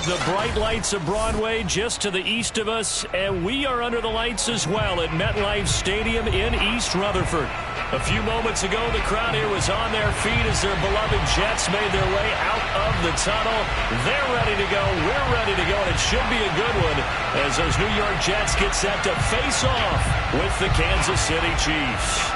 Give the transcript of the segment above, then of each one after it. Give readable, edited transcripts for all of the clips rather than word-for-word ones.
The bright lights of Broadway just to the east of us, and we are under the lights as well at MetLife Stadium in East Rutherford. A few moments ago, the crowd here was on their feet as their beloved Jets made their way out of the tunnel. They're ready to go. We're ready to go, and it should be a good one as those New York Jets get set to face off with the Kansas City Chiefs.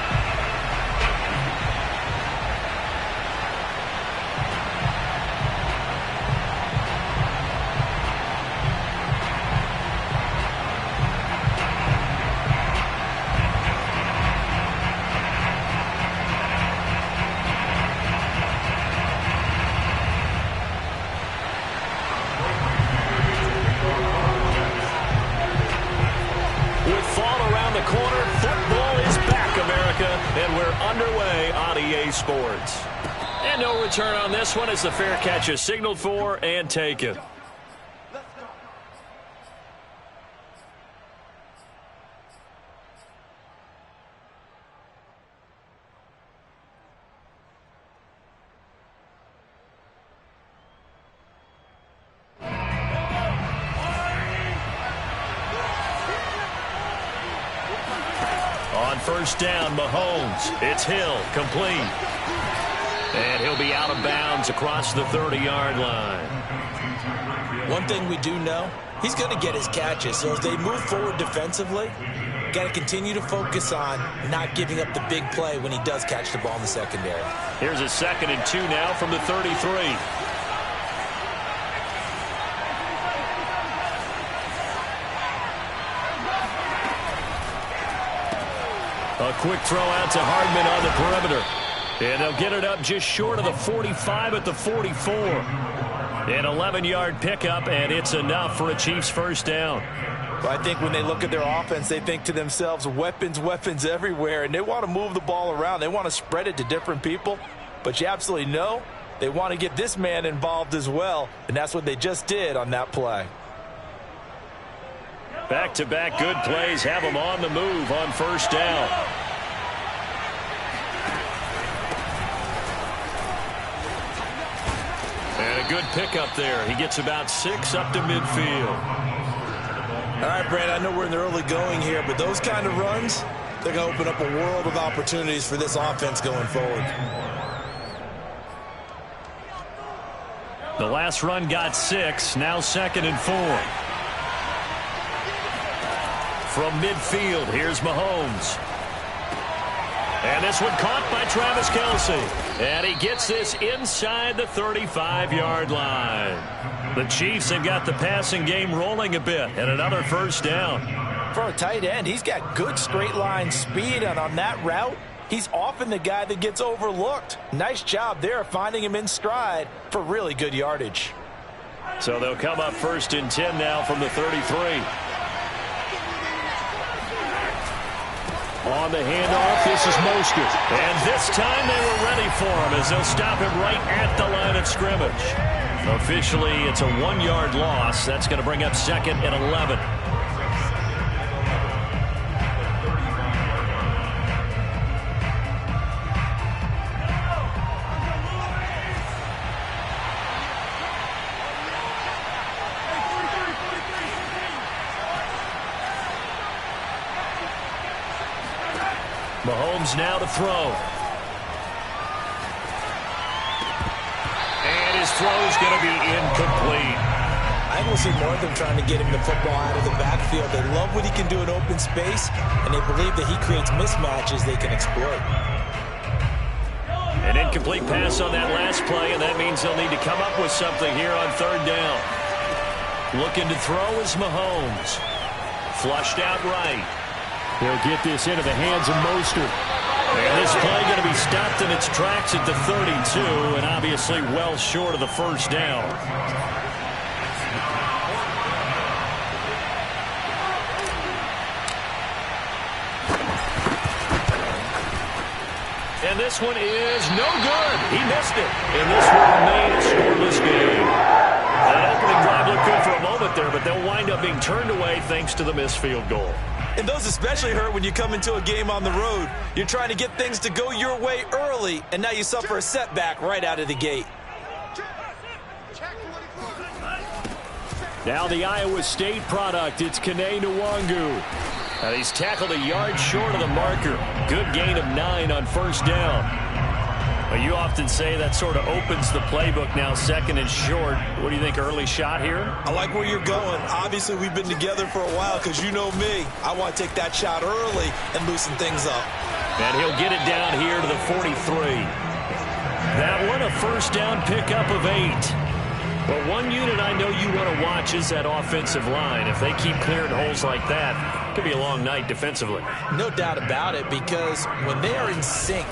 Sports. And no return on this one as the fair catch is signaled for and taken. On first down, Mahomes. It's Hill, complete. And he'll be out of bounds across the 30-yard line. One thing we do know, he's going to get his catches. So as they move forward defensively, got to continue to focus on not giving up the big play when he does catch the ball in the secondary. Here's a 2nd and 2 now from the 33. A quick throw out to Hardman on the perimeter. And they'll get it up just short of the 45 at the 44. An 11-yard pickup, and it's enough for a Chiefs first down. Well, I think when they look at their offense, they think to themselves, weapons, weapons everywhere, and they want to move the ball around. They want to spread it to different people. But you absolutely know they want to get this man involved as well, and that's what they just did on that play. Back-to-back good plays have them on the move on first down. And a good pickup there. He gets about 6 up to midfield. All right, Brad, I know we're in the early going here, but those kind of runs, they're going to open up a world of opportunities for this offense going forward. The last run got 6, now 2nd and 4. From midfield, here's Mahomes. And this one caught by Travis Kelce. And he gets this inside the 35-yard line. The Chiefs have got the passing game rolling a bit, and another first down. For a tight end, he's got good straight line speed, and on that route, he's often the guy that gets overlooked. Nice job there finding him in stride for really good yardage. So they'll come up 1st and 10 now from the 33. On the handoff, this is Mostert. And this time they were ready for him as they'll stop him right at the line of scrimmage. Officially, it's a 1-yard loss. That's going to bring up 2nd and 11. Mahomes now to throw. And his throw's going to be incomplete. I think we'll see more of them trying to get him the football out of the backfield. They love what he can do in open space, and they believe that he creates mismatches they can exploit. An incomplete pass on that last play, and that means they'll need to come up with something here on 3rd down. Looking to throw is Mahomes. Flushed out right. They'll get this into the hands of Mostert. And this play going to be stopped in its tracks at the 32, and obviously well short of the first down. And this one is no good. He missed it. And this will remain a scoreless game. That opening drive looked good for a moment there, but they'll wind up being turned away thanks to the missed field goal. And those especially hurt when you come into a game on the road. You're trying to get things to go your way early, and now you suffer a setback right out of the gate. Now the Iowa State product, it's Kene Nwangu. He's tackled a yard short of the marker. Good gain of 9 on first down. Well, you often say that sort of opens the playbook now, second and short. What do you think, early shot here? I like where you're going. Obviously, we've been together for a while because you know me. I want to take that shot early and loosen things up. And he'll get it down here to the 43. That one, a first down pickup of 8. Well, one unit I know you want to watch is that offensive line. If they keep clearing holes like that, it could be a long night defensively. No doubt about it, because when they are in sync,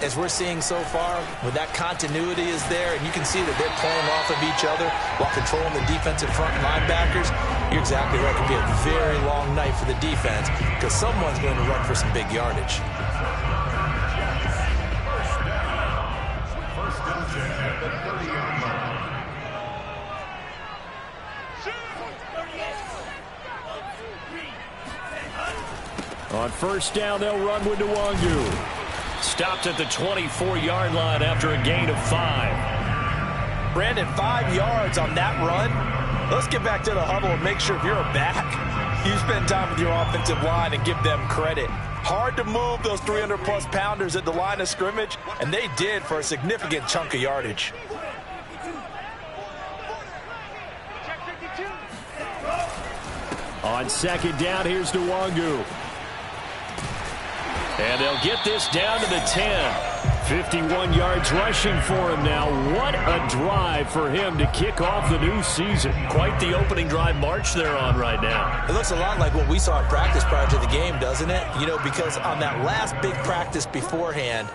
as we're seeing so far, when that continuity is there, and you can see that they're playing off of each other while controlling the defensive front linebackers, you're exactly right. It could be a very long night for the defense because someone's going to run for some big yardage. On first down, they'll run with Nwangu. Stopped at the 24-yard line after a gain of 5. Brandon, 5 yards on that run. Let's get back to the huddle and make sure if you're a back, you spend time with your offensive line and give them credit. Hard to move those 300-plus pounders at the line of scrimmage, and they did for a significant chunk of yardage. On second down, here's Nwangu. And they'll get this down to the 10. 51 yards rushing for him now. What a drive for him to kick off the new season. Quite the opening drive march they're on right now. It looks a lot like what we saw in practice prior to the game, doesn't it? You know, because on that last big practice beforehand,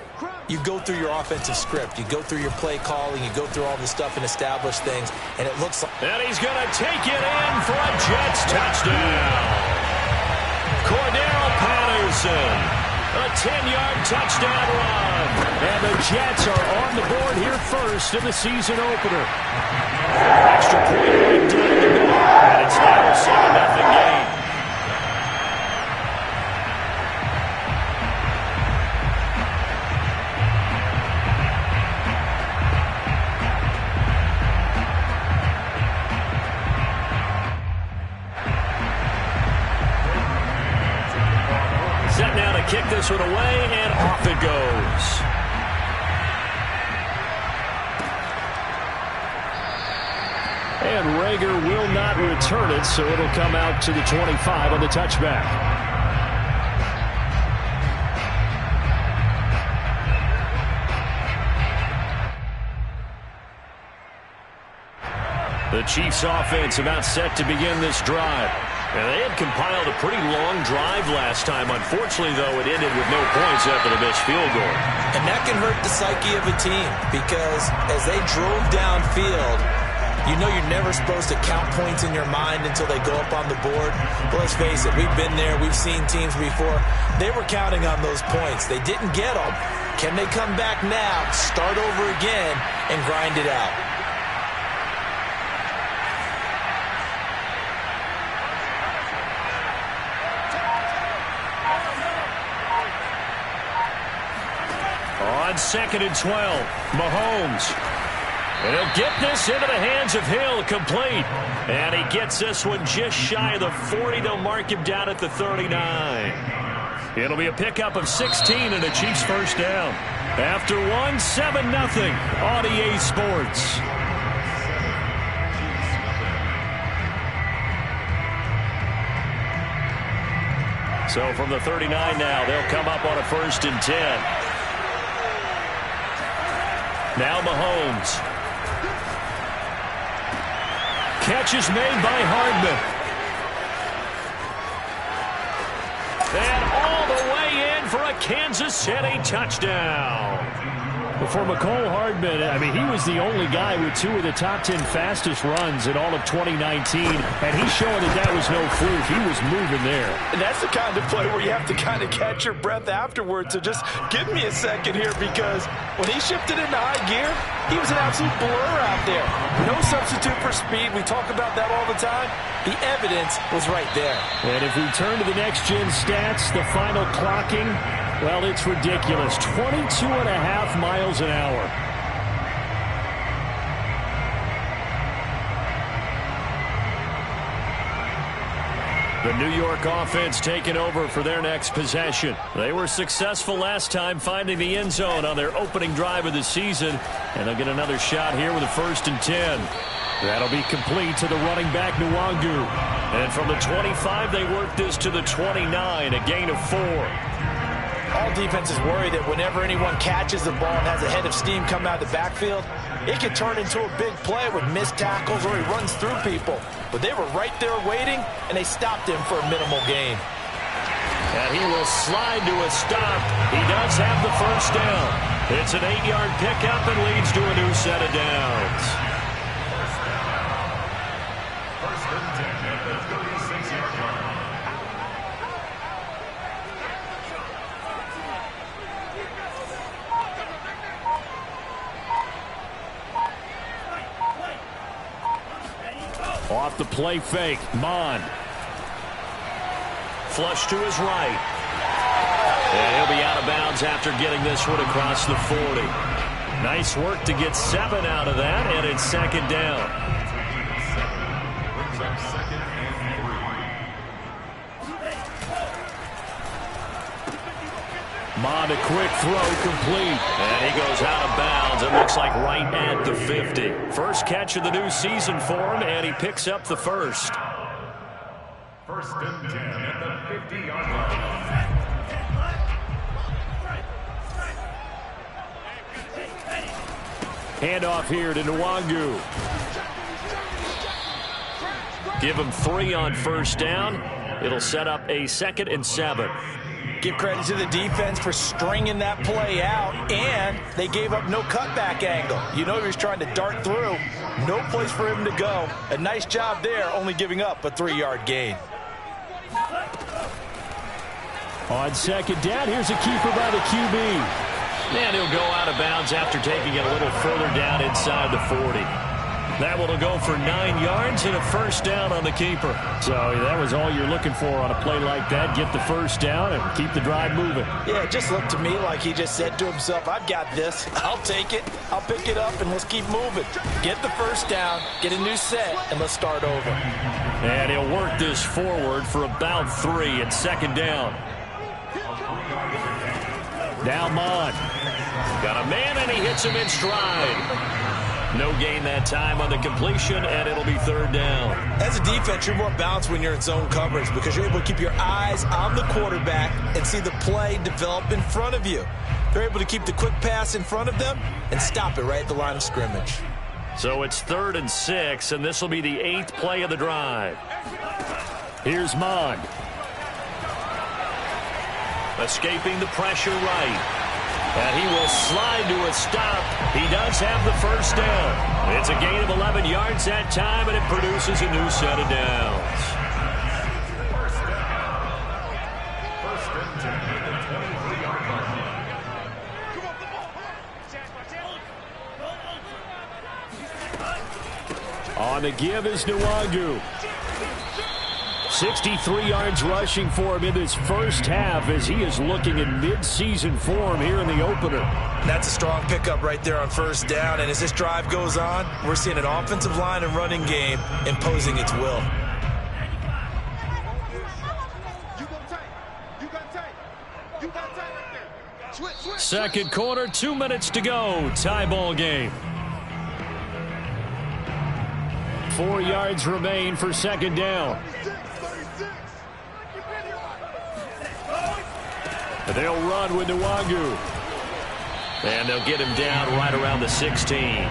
you go through your offensive script. You go through your play calling. You go through all the stuff and establish things. And it looks like... And he's going to take it in for a Jets touchdown. Cordero Patterson. A 10-yard touchdown run. And the Jets are on the board here first in the season opener. Extra point right down the middle. And it's now a 7-0 game. Set now to kick this one away, and off it goes. And Rager will not return it, so it'll come out to the 25 on the touchback. The Chiefs offense about set to begin this drive. And they had compiled a pretty long drive last time. Unfortunately, though, it ended with no points after the missed field goal. And that can hurt the psyche of a team because as they drove downfield, you know you're never supposed to count points in your mind until they go up on the board. But let's face it, we've been there. We've seen teams before. They were counting on those points. They didn't get them. Can they come back now, start over again, and grind it out? On second and 12, Mahomes. And he'll get this into the hands of Hill, complete. And he gets this one just shy of the 40. They'll mark him down at the 39. It'll be a pickup of 16 and a Chiefs first down. After one, 7-0 on EA Sports. So from the 39 now, they'll come up on a 1st and 10. Now Mahomes. Catch is made by Hardman. And all the way in for a Kansas City touchdown. For McCole Hardman, I mean, he was the only guy with 2 of the top 10 fastest runs in all of 2019, and he's showing that was no fluke. He was moving there. And that's the kind of play where you have to kind of catch your breath afterwards. So just give me a second here, because when he shifted into high gear, he was an absolute blur out there. No substitute for speed. We talk about that all the time. The evidence was right there. And if we turn to the next-gen stats, the final clocking, well, it's ridiculous. 22.5 miles an hour. The New York offense taking over for their next possession. They were successful last time finding the end zone on their opening drive of the season, and they'll get another shot here with a 1st and 10. That'll be complete to the running back, Nwangu. And from the 25, they work this to the 29, a gain of 4. All defenses worry that whenever anyone catches the ball and has a head of steam come out of the backfield, it could turn into a big play with missed tackles or he runs through people. But they were right there waiting, and they stopped him for a minimal gain. And he will slide to a stop. He does have the 1st down. It's an 8-yard pickup and leads to a new set of downs. Off the play fake, Mon. Flush to his right. And he'll be out of bounds after getting this one across the 40. Nice work to get 7 out of that, and it's 2nd down. Mon, a quick throw, complete. And he goes out of bounds. It looks like right at the 50. First catch of the new season for him, and he picks up the 1st. 1st and 10 at the 50-yard line. Handoff here to Nwangu. Give him 3 on 1st down. It'll set up a 2nd and 7. Give credit to the defense for stringing that play out, and they gave up no cutback angle. You know he was trying to dart through. No place for him to go. A nice job there, only giving up a 3-yard gain. On 2nd down, here's a keeper by the QB. And he'll go out of bounds after taking it a little further down inside the 40. That will go for 9 yards and a 1st down on the keeper. So that was all you're looking for on a play like that. Get the 1st down and keep the drive moving. Yeah, it just looked to me like he just said to himself, I've got this. I'll take it. I'll pick it up, and let's keep moving. Get the 1st down, get a new set, and let's start over. And he'll work this forward for about 3 at 2nd down. Now Mon. Got a man, and he hits him in stride. No gain that time on the completion, and it'll be 3rd down. As a defense, you're more balanced when you're in zone coverage because you're able to keep your eyes on the quarterback and see the play develop in front of you. They're able to keep the quick pass in front of them and stop it right at the line of scrimmage. So it's 3rd and 6, and this will be the 8th play of the drive. Here's Mon. Escaping the pressure right. And he will slide to a stop. He does have the 1st down. It's a gain of 11 yards that time, and it produces a new set of downs. 1st and 10 at the 23-yard line. On the give is Nwangu. 63 yards rushing for him in this 1st half as he is looking in mid-season form here in the opener. That's a strong pickup right there on 1st down, and as this drive goes on, we're seeing an offensive line and running game imposing its will. Second quarter, 2 minutes to go. Tie ball game. 4 yards remain for 2nd down. They'll run with Nwangu. And they'll get him down right around the 16.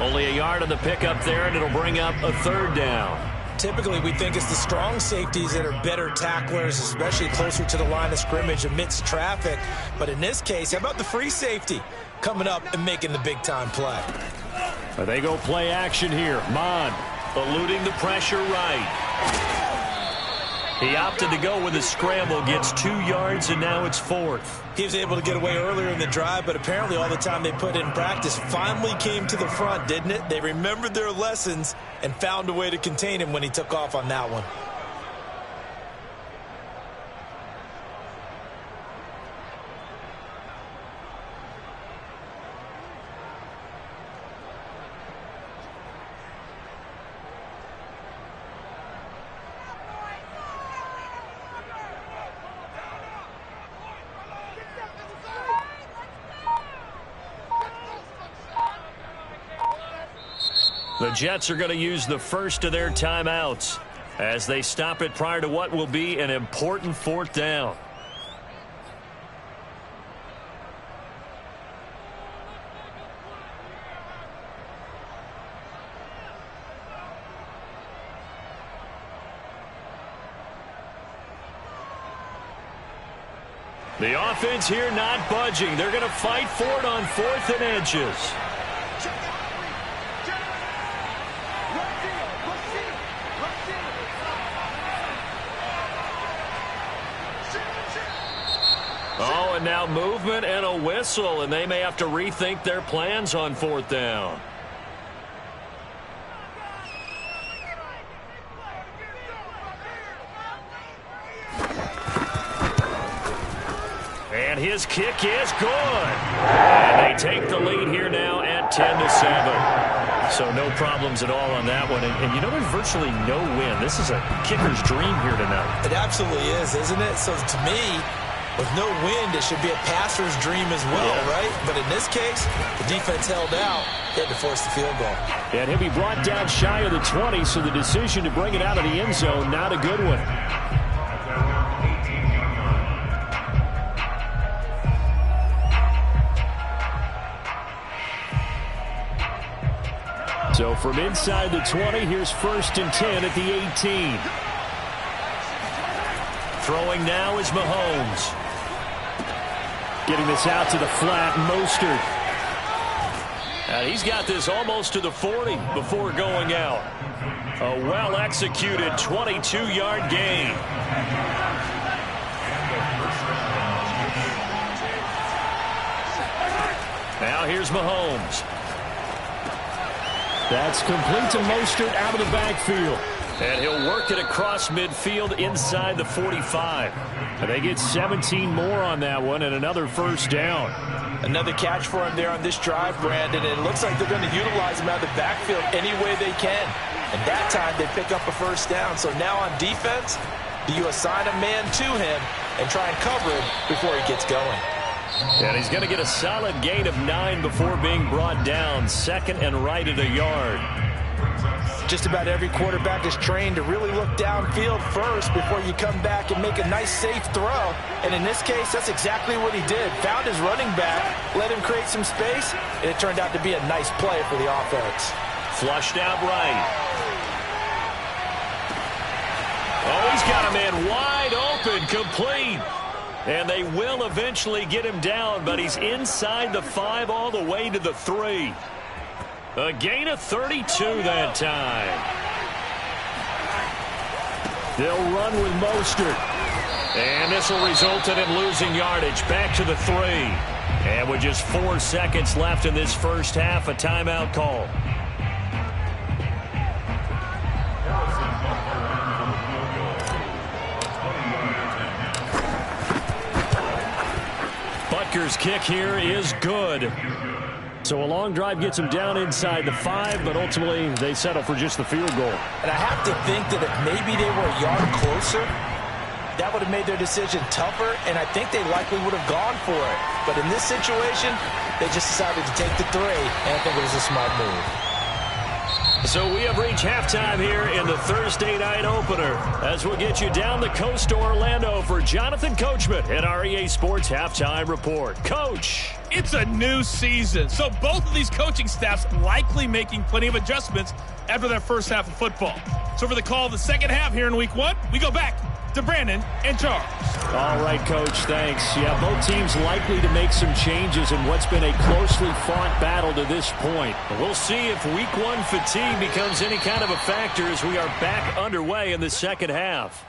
Only a yard on the pickup there, and it'll bring up a 3rd down. Typically, we think it's the strong safeties that are better tacklers, especially closer to the line of scrimmage amidst traffic. But in this case, how about the free safety coming up and making the big-time play? They go play action here. Mon eluding the pressure right. He opted to go with a scramble, gets 2 yards, and now it's 4th. He was able to get away earlier in the drive, but apparently all the time they put in practice finally came to the front, didn't it? They remembered their lessons and found a way to contain him when he took off on that one. The Jets are going to use the first of their timeouts as they stop it prior to what will be an important fourth down. The offense here not budging. They're going to fight for it on 4th and inches. Oh, and now movement and a whistle, and they may have to rethink their plans on 4th down. And his kick is good. And they take the lead here now at 10-7. So no problems at all on that one. And you know, there's virtually no win. This is a kicker's dream here tonight. It absolutely is, isn't it? So to me, with no wind, it should be a passer's dream as well, right? But in this case, the defense held out. They had to force the field goal. And he'll be brought down shy of the 20, so the decision to bring it out of the end zone, not a good one. So from inside the 20, here's 1st and 10 at the 18. Throwing now is Mahomes. Getting this out to the flat, Mostert. And he's got this almost to the 40 before going out. A well-executed 22-yard gain. Now here's Mahomes. That's complete to Mostert out of the backfield. And he'll work it across midfield inside the 45. And they get 17 more on that one and another first down. Another catch for him there on this drive, Brandon. And it looks like they're going to utilize him out of the backfield any way they can. And that time they pick up a first down. So now on defense, do you assign a man to him and try and cover him before he gets going? And he's going to get a solid gain of 9 before being brought down. 2nd and right at a yard. Just about every quarterback is trained to really look downfield first before you come back and make a nice, safe throw. And in this case, that's exactly what he did. Found his running back, let him create some space, and it turned out to be a nice play for the offense. Flushed out right. Oh, he's got a man wide open, complete. And they will eventually get him down, but he's inside the 5 all the way to the 3. A gain of 32 that time. They'll run with Mostert. And this will result in him losing yardage back to the 3. And with just 4 seconds left in this first half, a timeout call. Butker's kick here is good. So a long drive gets them down inside the 5, but ultimately they settle for just the field goal. And I have to think that if maybe they were a yard closer, that would have made their decision tougher, and I think they likely would have gone for it. But in this situation, they just decided to take the 3, and I think it was a smart move. So we have reached halftime here in the Thursday night opener as we'll get you down the coast to Orlando for Jonathan Coachman at our EA Sports Halftime Report. Coach. It's a new season, so both of these coaching staffs likely making plenty of adjustments after their first half of football. So for the call of the second half here in week 1, we go back to Brandon and Charles. All right, Coach, thanks. Yeah, both teams likely to make some changes in what's been a closely fought battle to this point. We'll see if week 1 fatigue becomes any kind of a factor as we are back underway in the second half.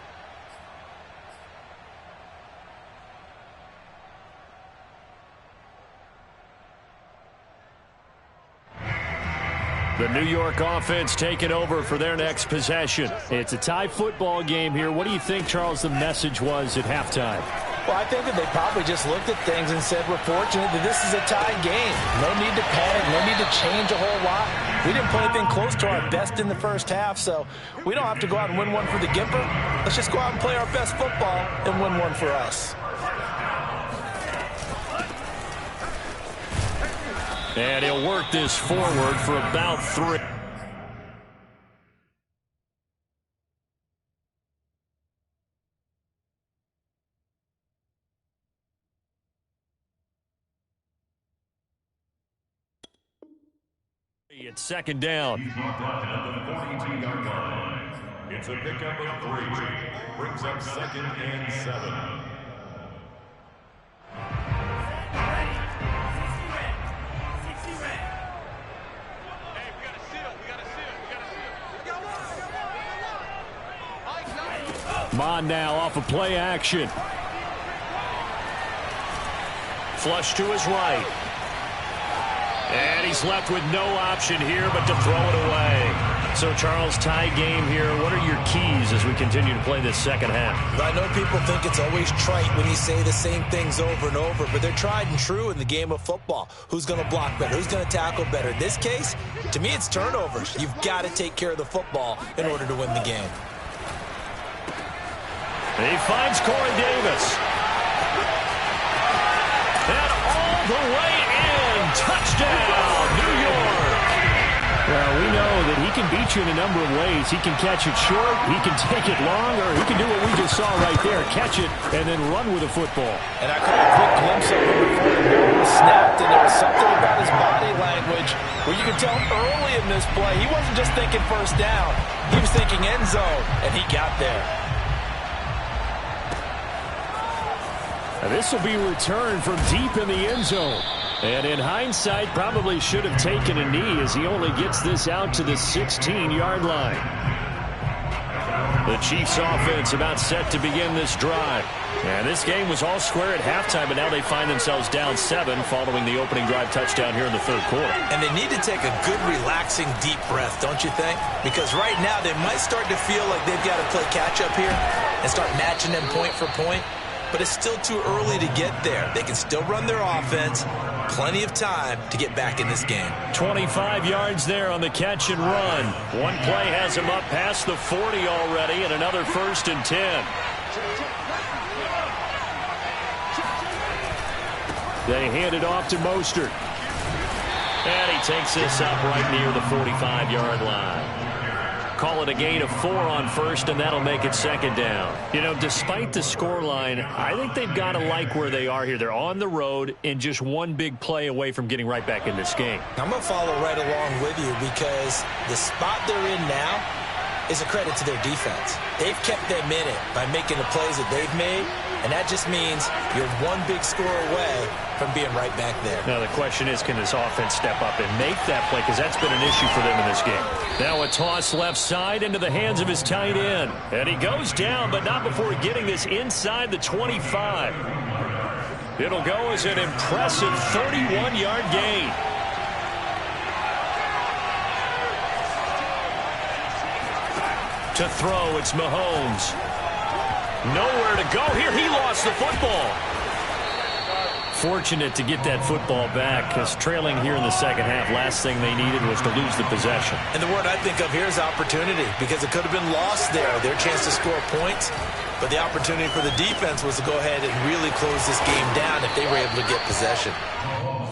The New York offense taking over for their next possession. It's a tie football game here. What do you think, Charles, the message was at halftime? Well, I think that they probably just looked at things and said, we're fortunate that this is a tied game. No need to panic, no need to change a whole lot. We didn't play anything close to our best in the first half, so we don't have to go out and win one for the Gipper. Let's just go out and play our best football and win one for us. And he'll work this forward for about 3. It's second down. He's brought down at the 42-yard line. It's a pickup of 3. Brings up 2nd and 7. Mon now off of play action. Flush to his right. And he's left with no option here but to throw it away. So, Charles, tie game here. What are your keys as we continue to play this second half? I know people think it's always trite when you say the same things over and over, but they're tried and true in the game of football. Who's going to block better? Who's going to tackle better? In this case, to me, it's turnovers. You've got to take care of the football in order to win the game. He finds Corey Davis. And all the way in. Touchdown, New York. Well, we know that he can beat you in a number of ways. He can catch it short, he can take it long, or he can do what we just saw right there, catch it and then run with the football. And I caught a quick glimpse of him before the ball was snapped, and there was something about his body language where you could tell early in this play he wasn't just thinking first down. He was thinking end zone, and he got there. This will be returned from deep in the end zone. And in hindsight, probably should have taken a knee as he only gets this out to the 16-yard line. The Chiefs offense about set to begin this drive. And this game was all square at halftime, but now they find themselves down 7 following the opening drive touchdown here in the third quarter. And they need to take a good, relaxing, deep breath, don't you think? Because right now they might start to feel like they've got to play catch-up here and start matching them point for point. But it's still too early to get there. They can still run their offense. Plenty of time to get back in this game. 25 yards there on the catch and run. One play has him up past the 40 already, and another 1st and 10. They hand it off to Mostert. And he takes this up right near the 45-yard line. Call it a gain of 4 on first, and that'll make it second down. You know, despite the scoreline, I think they've got to like where they are here. They're on the road and just one big play away from getting right back in this game. I'm going to follow right along with you because the spot they're in now is a credit to their defense. They've kept them in it by making the plays that they've made, and that just means you're one big score away from being right back there. Now the question is, can this offense step up and make that play? Because that's been an issue for them in this game. Now a toss left side into the hands of his tight end. And he goes down, but not before getting this inside the 25. It'll go as an impressive 31-yard gain. To throw, it's Mahomes. Nowhere to go here. He lost the football. Fortunate to get that football back because trailing here in the second half, last thing they needed was to lose the possession. And the word I think of here is opportunity because it could have been lost there. Their chance to score points, but the opportunity for the defense was to go ahead and really close this game down if they were able to get possession.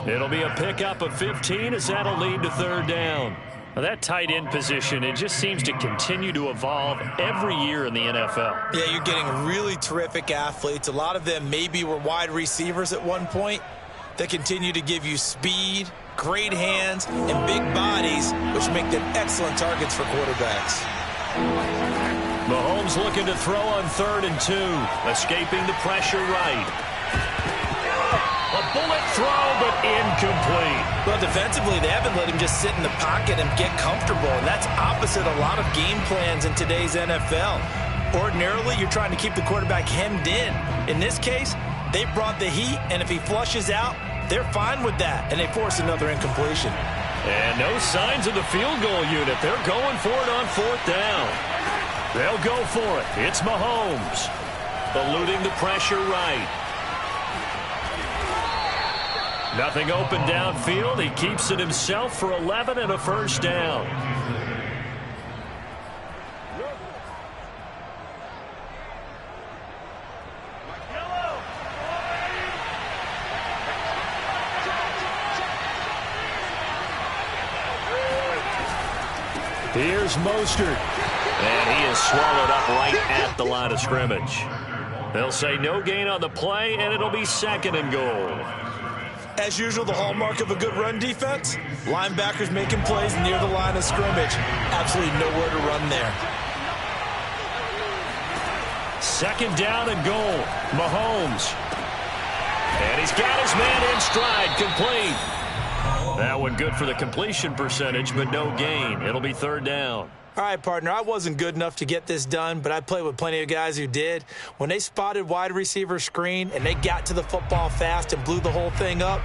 It'll be a pickup of 15 as that'll lead to third down. Now that tight end position, it just seems to continue to evolve every year in the NFL. Yeah, you're getting really terrific athletes. A lot of them maybe were wide receivers at one point that continue to give you speed, great hands, and big bodies, which make them excellent targets for quarterbacks. Mahomes looking to throw on 3rd and 2, escaping the pressure right. A bullet throw, but incomplete. Well, defensively, they haven't let him just sit in the pocket and get comfortable, and that's opposite a lot of game plans in today's NFL. Ordinarily, you're trying to keep the quarterback hemmed in. In this case, they brought the heat, and if he flushes out, they're fine with that, and they force another incompletion. And no signs of the field goal unit. They're going for it on 4th down. They'll go for it. It's Mahomes. Eluding the pressure right. Nothing open downfield. He keeps it himself for 11 and a 1st down. Here's Mostert. And he is swallowed up right at the line of scrimmage. They'll say no gain on the play, and it'll be 2nd and goal. As usual, the hallmark of a good run defense, linebackers making plays near the line of scrimmage. Absolutely nowhere to run there. Second down and goal. Mahomes. And he's got his man in stride, complete. That one good for the completion percentage, but no gain. It'll be third down. All right, partner, I wasn't good enough to get this done, but I played with plenty of guys who did. When they spotted wide receiver screen and they got to the football fast and blew the whole thing up,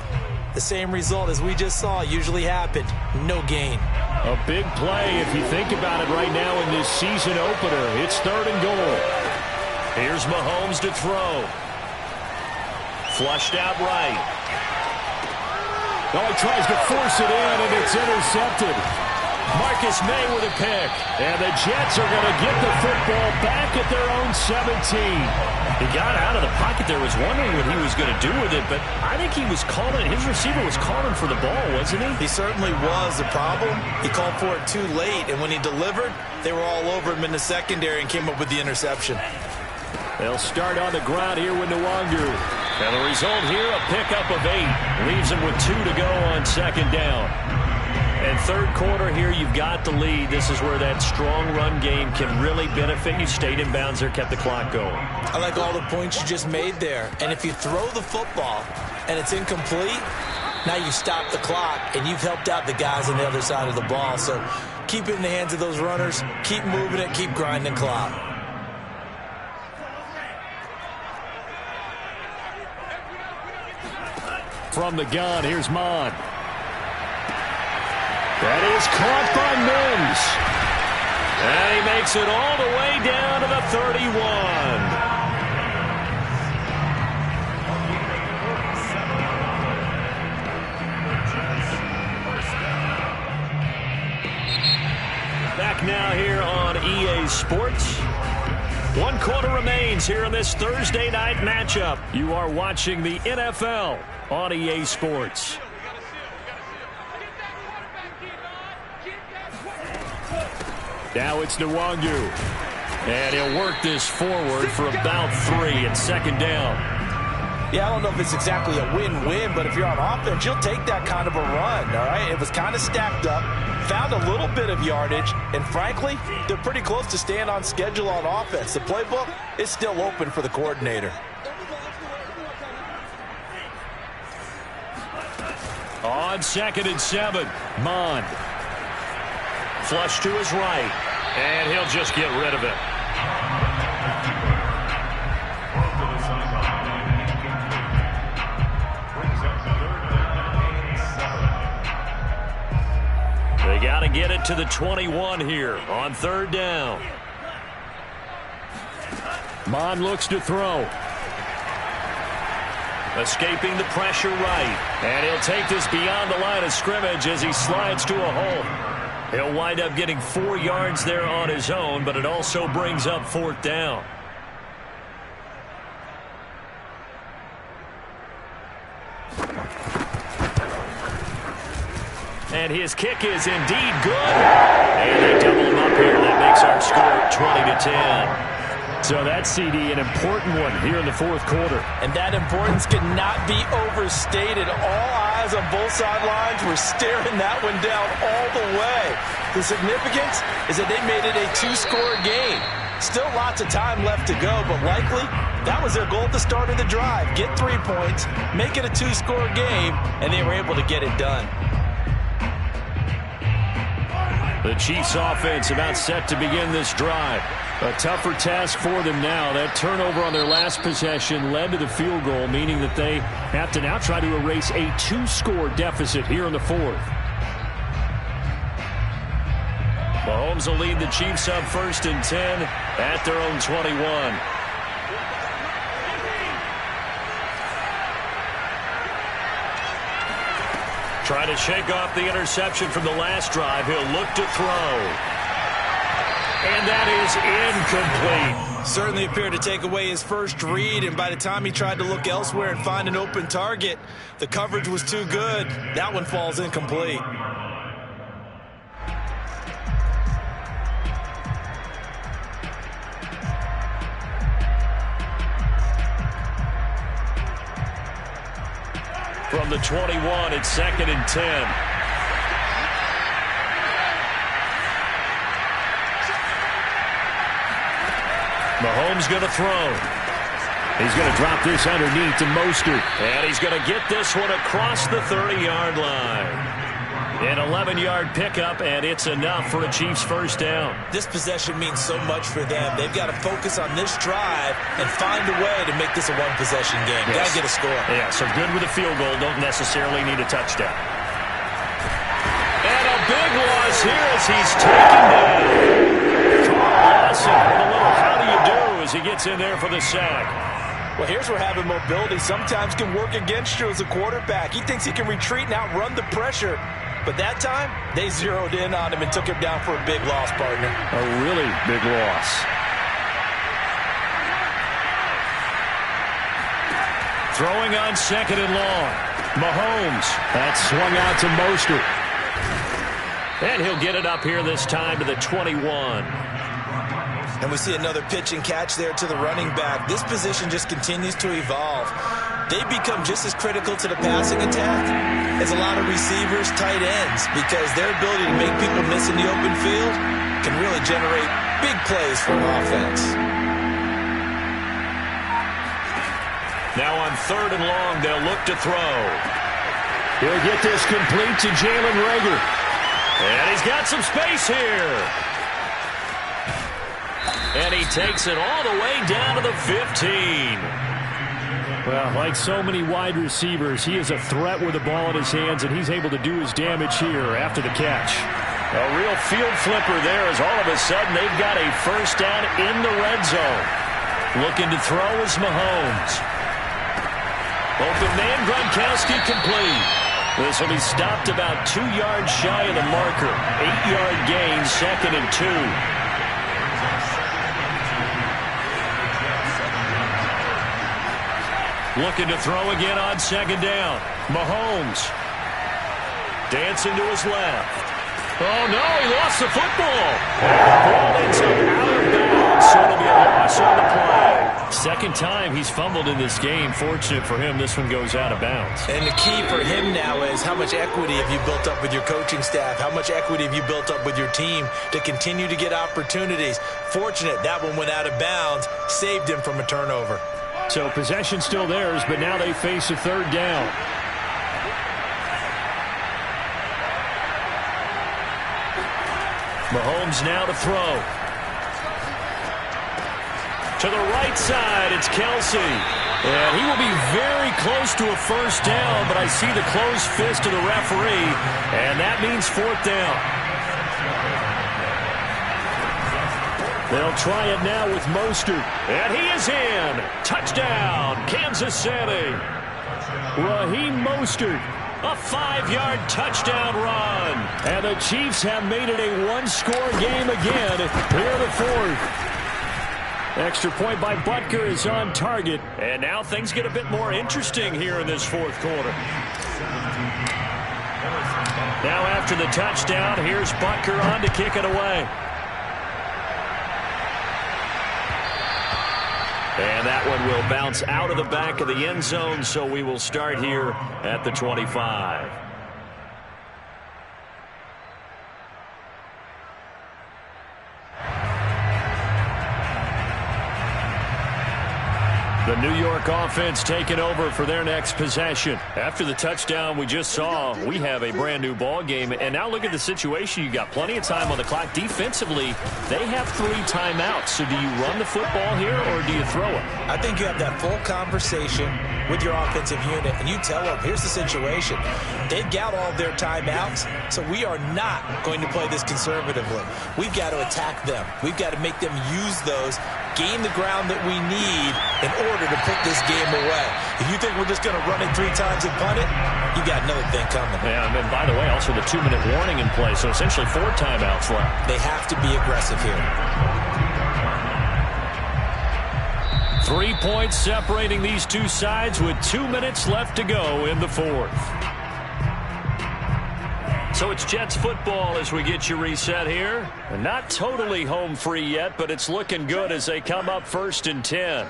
the same result as we just saw usually happened. No gain. A big play if you think about it right now in this season opener. It's third and goal. Here's Mahomes to throw. Flushed out right. Oh, he tries to force it in, and it's intercepted. Marcus May with a pick. And the Jets are going to get the football back at their own 17. He got out of the pocket there, was wondering what he was going to do with it, but I think he was calling, his receiver was calling for the ball, wasn't he? He certainly was. The problem, he called for it too late, and when he delivered, they were all over him in the secondary and came up with the interception. They'll start on the ground here with Nwangu. And the result here, a pickup of 8. Leaves him with 2 to go on second down. And third quarter here, you've got the lead. This is where that strong run game can really benefit you. Stayed in bounds there, kept the clock going. I like all the points you just made there. And if you throw the football and it's incomplete, now you stop the clock and you've helped out the guys on the other side of the ball. So keep it in the hands of those runners. Keep moving it. Keep grinding clock. From the gun, here's Mon. That is caught by Mims. And he makes it all the way down to the 31. Back now here on EA Sports. 1 quarter remains here in this Thursday night matchup. You are watching the NFL on EA Sports. Now it's Nwangu. And he'll work this forward for about 3 at second down. Yeah, I don't know if it's exactly a win-win, but if you're on offense, you'll take that kind of a run, all right? It was kind of stacked up, found a little bit of yardage, and frankly, they're pretty close to staying on schedule on offense. The playbook is still open for the coordinator. On 2nd and 7, Mon. Flush to his right, and he'll just get rid of it. They got to get it to the 21 here on third down. Mon looks to throw. Escaping the pressure right. And he'll take this beyond the line of scrimmage as he slides to a hole. He'll wind up getting 4 yards there on his own, but it also brings up 4th down. And his kick is indeed good. And they double him up here. That makes our score 20-10. So that, CD, an important one here in the 4th quarter. And that importance cannot be overstated. All eyes on both sidelines were staring that one down all the way. The significance is that they made it a 2-score game. Still lots of time left to go, but likely that was their goal at the start of the drive. Get 3 points, make it a 2-score game, and they were able to get it done. The Chiefs offense about set to begin this drive. A tougher task for them now. That turnover on their last possession led to the field goal, meaning that they have to now try to erase a 2-score deficit here in the 4th. Mahomes will lead the Chiefs up 1st and 10 at their own 21. Trying to shake off the interception from the last drive. He'll look to throw. And that is incomplete. Certainly appeared to take away his first read, and by the time he tried to look elsewhere and find an open target, the coverage was too good. That one falls incomplete. From the 21, it's 2nd and 10. Mahomes going to throw. He's going to drop this underneath to Mostert. And he's going to get this one across the 30-yard line. An 11-yard pickup, and it's enough for a Chiefs first down. This possession means so much for them. They've got to focus on this drive and find a way to make this a one-possession game. Yes. Got to get a score. Yeah, so good with a field goal. Don't necessarily need a touchdown. And a big loss here as he's taken down. Lawson with a little how do you do as he gets in there for the sack. Well, here's where having mobility sometimes can work against you as a quarterback. He thinks he can retreat and outrun the pressure. But that time, they zeroed in on him and took him down for a big loss, partner. A really big loss. Throwing on 2nd and long. Mahomes. That swung out to Mostert. And he'll get it up here this time to the 21. And we see another pitch and catch there to the running back. This position just continues to evolve. They become just as critical to the passing attack as a lot of receivers, tight ends, because their ability to make people miss in the open field can really generate big plays for an offense. Now on 3rd and long, they'll look to throw. He'll get this complete to Jalen Reagor. And he's got some space here. And he takes it all the way down to the 15. Well, like so many wide receivers, he is a threat with the ball in his hands, and he's able to do his damage here after the catch. A real field flipper there as all of a sudden they've got a first down in the red zone. Looking to throw is Mahomes. Open man, Gronkowski complete. This will be stopped about 2 yards shy of the marker. 8-yard gain, 2nd and 2. Looking to throw again on 2nd down. Mahomes. Dancing to his left. Oh, no, he lost the football. Ball ends up out of bounds, so it'll be a loss on the play. Second time he's fumbled in this game. Fortunate for him, this one goes out of bounds. And the key for him now is how much equity have you built up with your coaching staff? How much equity have you built up with your team to continue to get opportunities? Fortunate that one went out of bounds, saved him from a turnover. So possession still theirs, but now they face a 3rd down. Mahomes now to throw. To the right side, it's Kelsey. And he will be very close to a first down, but I see the closed fist of the referee, and that means 4th down. They'll try it now with Mostert. And he is in. Touchdown, Kansas City. Raheem Mostert. A 5-yard touchdown run. And the Chiefs have made it a one-score game again here in the 4th. Extra point by Butker is on target. And now things get a bit more interesting here in this 4th quarter. Now after the touchdown, here's Butker on to kick it away. And that one will bounce out of the back of the end zone, so we will start here at the 25. The New York offense taking over for their next possession. After the touchdown we just saw, we have a brand new ball game. And now look at the situation. You got plenty of time on the clock. Defensively, they have 3 timeouts. So do you run the football here or do you throw it? I think you have that full conversation with your offensive unit, and you tell them, here's the situation. They've got all their timeouts, so we are not going to play this conservatively. We've got to attack them. We've got to make them use those, gain the ground that we need in order to put this game away. If you think we're just going to run it 3 times and punt it, you got another thing coming. Yeah, and by the way, also the 2-minute warning in play, so essentially 4 timeouts left. They have to be aggressive here. 3 points separating these two sides with 2 minutes left to go in the 4th. So it's Jets football as we get you reset here. And not totally home free yet, but it's looking good as they come up 1st and 10.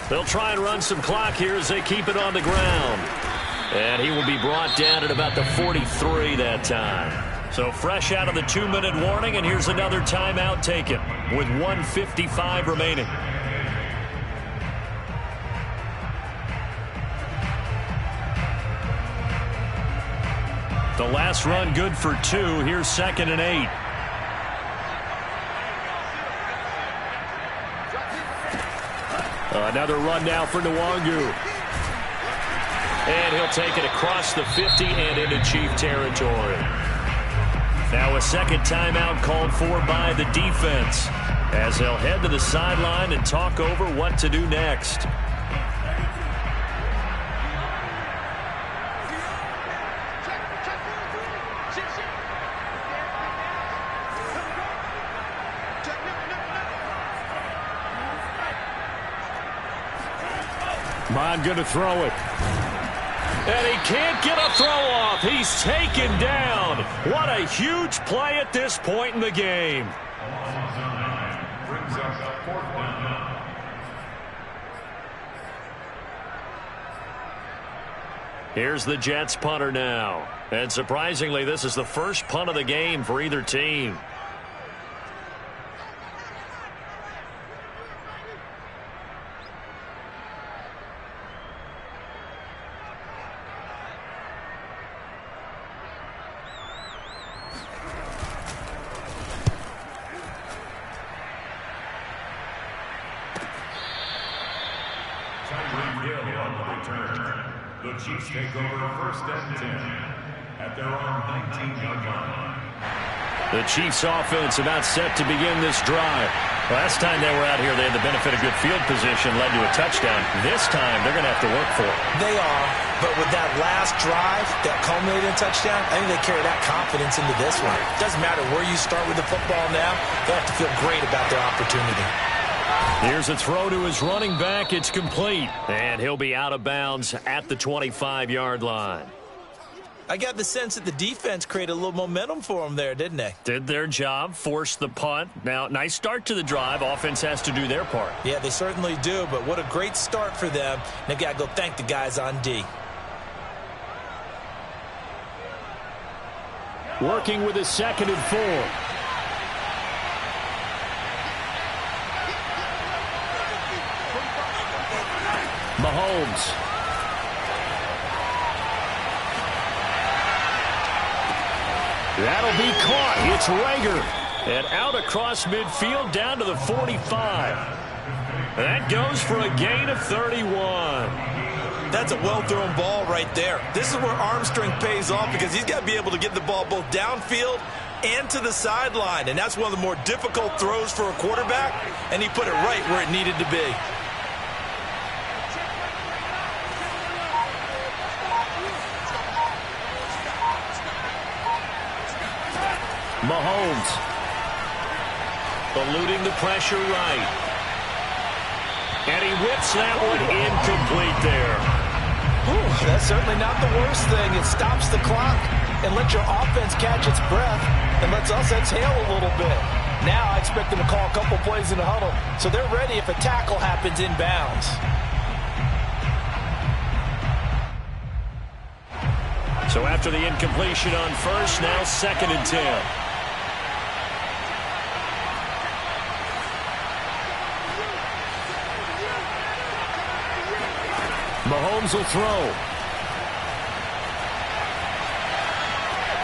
They'll try and run some clock here as they keep it on the ground. And he will be brought down at about the 43 that time. So fresh out of the 2-minute warning, and here's another timeout taken with 1:55 remaining. The last run good for 2. Here's 2nd and 8. Another run now for Nwangu. And he'll take it across the 50 and into Chief territory. Now a second timeout called for by the defense as they'll head to the sideline and talk over what to do next. Bond going to throw it. And he can't get a throw off. He's taken down. What a huge play at this point in the game. Here's the Jets punter now. And surprisingly, this is the first punt of the game for either team. The Chiefs take over 1st and 10 at their own 19-yard line. The Chiefs offense about set to begin this drive. Last time they were out here, they had the benefit of good field position, led to a touchdown. This time, they're going to have to work for it. They are, but with that last drive that culminated in a touchdown, I think they carry that confidence into this one. Doesn't matter where you start with the football now, they have to feel great about their opportunity. Here's a throw to his running back. It's complete. And he'll be out of bounds at the 25-yard line. I got the sense that the defense created a little momentum for them there, didn't they? Did their job, forced the punt. Now, nice start to the drive. Offense has to do their part. Yeah, they certainly do, but what a great start for them. They've got to go thank the guys on D. Working with a 2nd and 4. Mahomes. That'll be caught. It's Rager. And out across midfield down to the 45. That goes for a gain of 31. That's a well-thrown ball right there. This is where arm strength pays off because he's got to be able to get the ball both downfield and to the sideline. And that's one of the more difficult throws for a quarterback. And he put it right where it needed to be. Mahomes eluding the pressure right. And he whips that one incomplete there. Whew, that's certainly not the worst thing. It stops the clock and lets your offense catch its breath and lets us exhale a little bit. Now I expect them to call a couple plays in the huddle so they're ready if a tackle happens inbounds. So after the incompletion on first, now 2nd and 10. Mahomes will throw.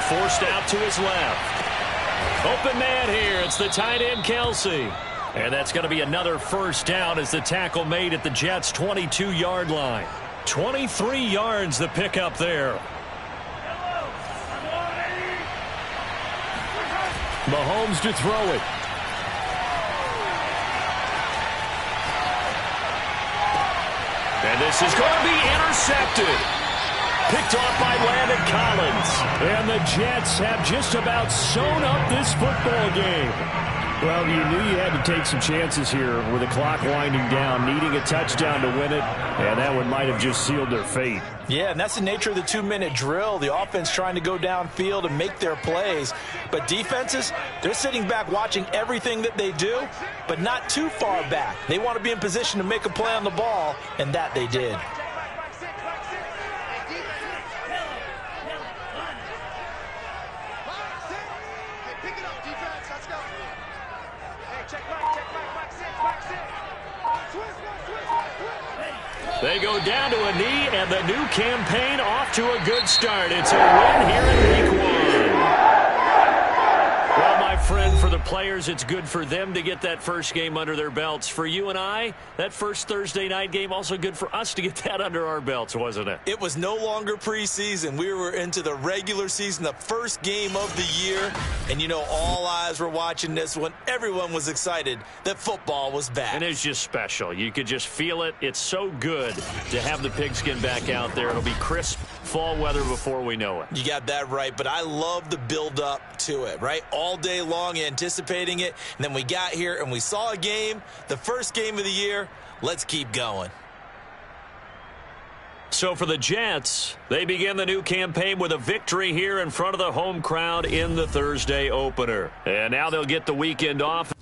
Forced out to his left. Open man here. It's the tight end, Kelsey. And that's going to be another first down as the tackle made at the Jets' 22-yard line. 23 yards the pickup there. Mahomes to throw it. And this is going to be intercepted. Picked off by Landon Collins. And the Jets have just about sewn up this football game. Well, you knew you had to take some chances here with the clock winding down, needing a touchdown to win it, and that one might have just sealed their fate. Yeah, and that's the nature of the 2-minute drill. The offense trying to go downfield and make their plays. But defenses, they're sitting back watching everything that they do, but not too far back. They want to be in position to make a play on the ball, and that they did. They go down to a knee, and the new campaign off to a good start. It's a win here in Week 1. Well, my friend, for the players, it's good for them to get that first game under their belts. For you and I, that first Thursday night game, also good for us to get that under our belts, wasn't it? It was no longer preseason. We were into the regular season, the first game of the year. And, you know, all eyes were watching this one. Everyone was excited that football was back. And it's just special. You could just feel it. It's so good to have the pigskin back out there. It'll be crisp fall weather before we know it. You got that right, but I love the build-up to it, right? All day long anticipating it, and then we got here and we saw a game, the first game of the year. Let's keep going. So for the Jets, they begin the new campaign with a victory here in front of the home crowd in the Thursday opener. And now they'll get the weekend off.